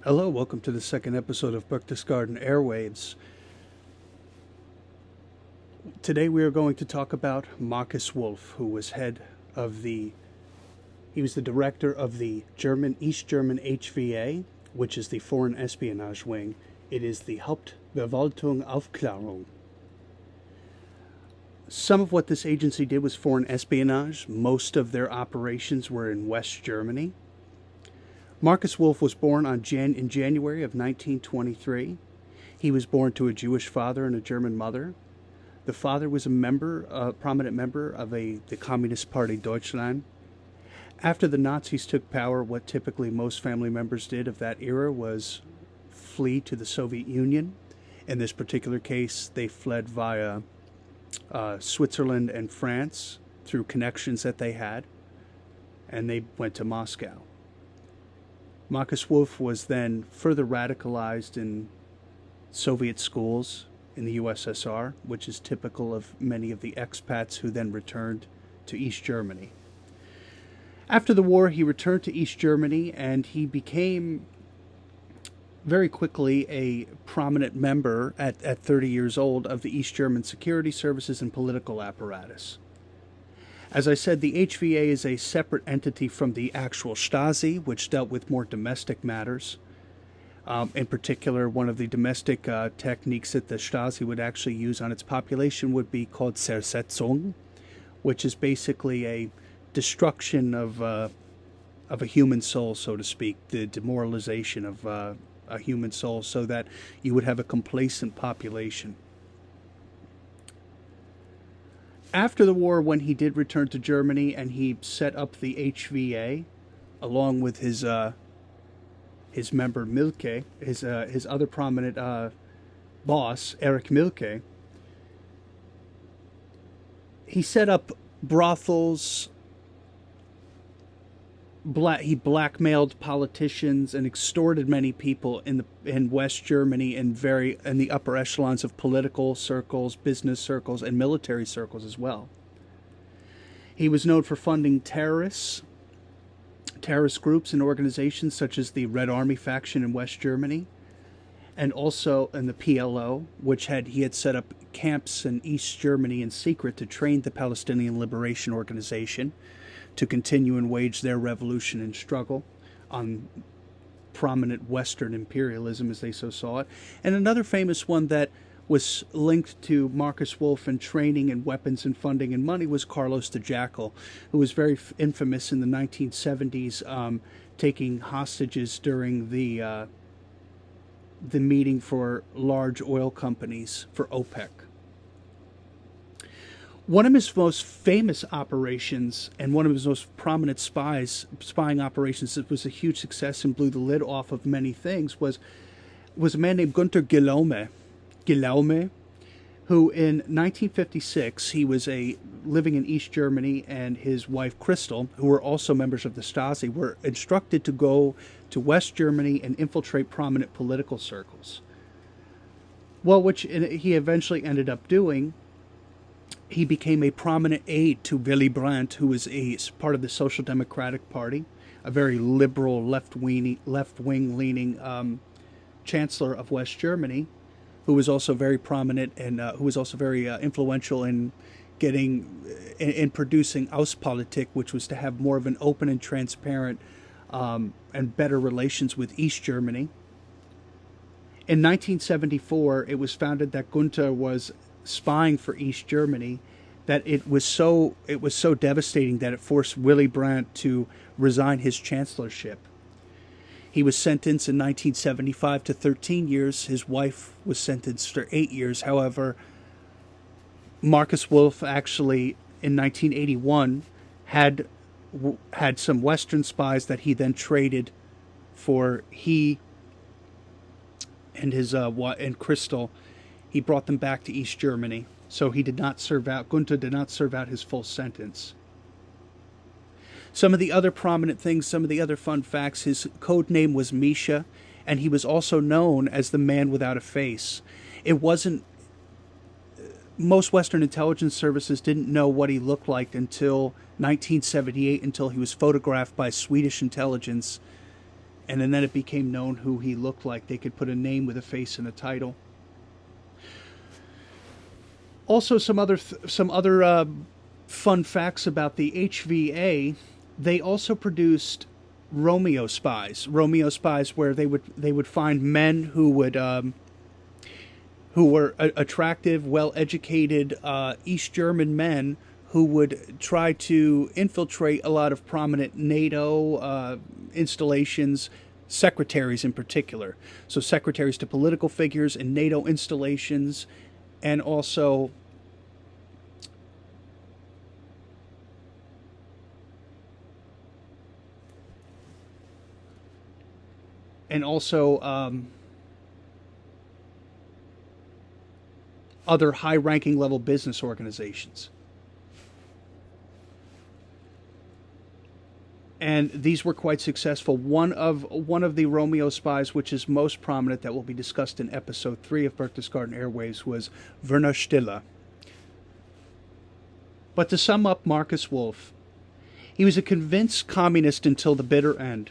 Hello, welcome to the second episode of Berchtesgaden Airwaves. Today we are going to talk about Markus Wolf, who was he was the director of the East German HVA, which is the Foreign Espionage Wing. It is the Hauptverwaltung Aufklärung. Some of what this agency did was foreign espionage. Most of their operations were in West Germany. Markus Wolf was born in January of 1923. He was born to a Jewish father and a German mother. The father was a prominent member of the Communist Party Deutschland. After the Nazis took power, what typically most family members did of that era was flee to the Soviet Union. In this particular case, they fled via Switzerland and France through connections that they had, and they went to Moscow. Markus Wolf was then further radicalized in Soviet schools in the USSR, which is typical of many of the expats who then returned to East Germany. After the war, he returned to East Germany, and he became very quickly a prominent member at 30 years old of the East German security services and political apparatus. As I said, the HVA is a separate entity from the actual Stasi, which dealt with more domestic matters. In particular, one of the domestic techniques that the Stasi would actually use on its population would be called Zersetzung, which is basically a destruction of a human soul, so to speak, the demoralization of a human soul, so that you would have a complacent population. After the war, when he did return to Germany and he set up the HVA, along with his member Milke, his other prominent boss, Erich Milke, he set up brothels. He blackmailed politicians and extorted many people in West Germany in the upper echelons of political circles, business circles, and military circles as well. He was known for funding terrorist groups and organizations such as the Red Army faction in West Germany, and also in the PLO, which he had set up camps in East Germany in secret to train the Palestinian Liberation Organization to continue and wage their revolution and struggle on prominent Western imperialism, as they so saw it. And another famous one that was linked to Markus Wolf and training and weapons and funding and money was Carlos the Jackal, who was very infamous in the 1970s, taking hostages during the meeting for large oil companies for OPEC. One of his most famous operations and one of his most prominent spying operations that was a huge success and blew the lid off of many things was a man named Gunther Guillaume, who in 1956, he was living in East Germany, and his wife Christel, who were also members of the Stasi, were instructed to go to West Germany and infiltrate prominent political circles. Well, which he eventually ended up doing. He became a prominent aide to Willy Brandt, who was a part of the Social Democratic Party, a very liberal, left-wing leaning chancellor of West Germany, who was also very prominent and who was also very influential in producing Außenpolitik, which was to have more of an open and transparent and better relations with East Germany. In 1974, it was founded that Gunther was spying for East Germany, that it was so devastating that it forced Willy Brandt to resign his chancellorship. He was sentenced in 1975 to 13 years. His wife was sentenced for 8 years. However, Markus Wolf actually, in 1981, had some Western spies that he then traded for. He and his and Christel, he brought them back to East Germany. So Gunther did not serve out his full sentence. Some of the other prominent things, some of the other fun facts, his code name was Misha, and he was also known as the man without a face. Most Western intelligence services didn't know what he looked like until 1978, until he was photographed by Swedish intelligence And then it became known who he looked like. They could put a name with a face and a title. Also, some other fun facts about the HVA. They also produced Romeo Spies. Romeo Spies, where they would find men who were attractive, well-educated East German men who would try to infiltrate a lot of prominent NATO installations, secretaries in particular. So secretaries to political figures in NATO installations, and also other high-ranking level business organizations. And these were quite successful. One of the Romeo Spies, which is most prominent, that will be discussed in episode 3 of Berchtesgaden Airwaves, was Werner Stiller. But to sum up Markus Wolf, he was a convinced communist until the bitter end.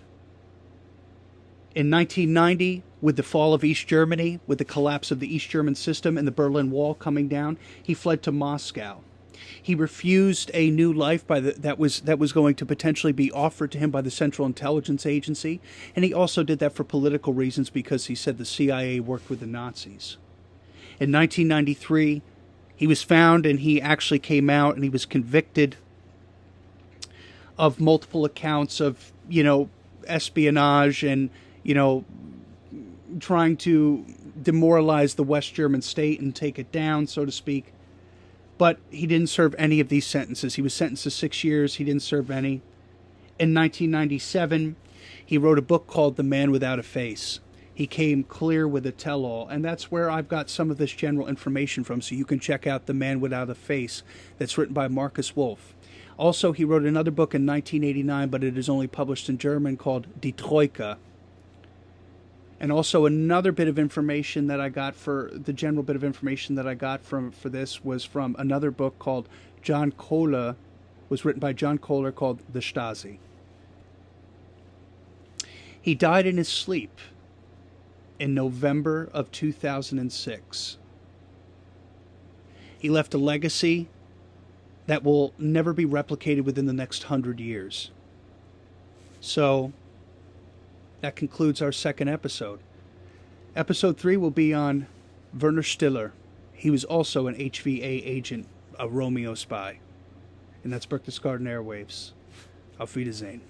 In 1990, with the fall of East Germany, with the collapse of the East German system and the Berlin Wall coming down, he fled to Moscow. He refused a new life that was going to potentially be offered to him by the Central Intelligence Agency, and he also did that for political reasons because he said the CIA worked with the Nazis. In 1993, he was found, and he actually came out, and he was convicted of multiple accounts of, espionage and, trying to demoralize the West German state and take it down, so to speak. But he didn't serve any of these sentences. He was sentenced to 6 years. He didn't serve any. In 1997, he wrote a book called The Man Without a Face. He came clear with a tell-all, and that's where I've got some of this general information from, so you can check out The Man Without a Face that's written by Markus Wolf. Also, he wrote another book in 1989, but it is only published in German, called Die Troika. And also another bit of information that I got for this was from another book called John Kohler, was written by John Kohler, called The Stasi. He died in his sleep in November of 2006. He left a legacy that will never be replicated within the next 100 years. So that concludes our second episode. Episode 3 will be on Werner Stiller. He was also an HVA agent, a Romeo spy. And that's Berchtesgaden Airwaves. Auf Wiedersehen.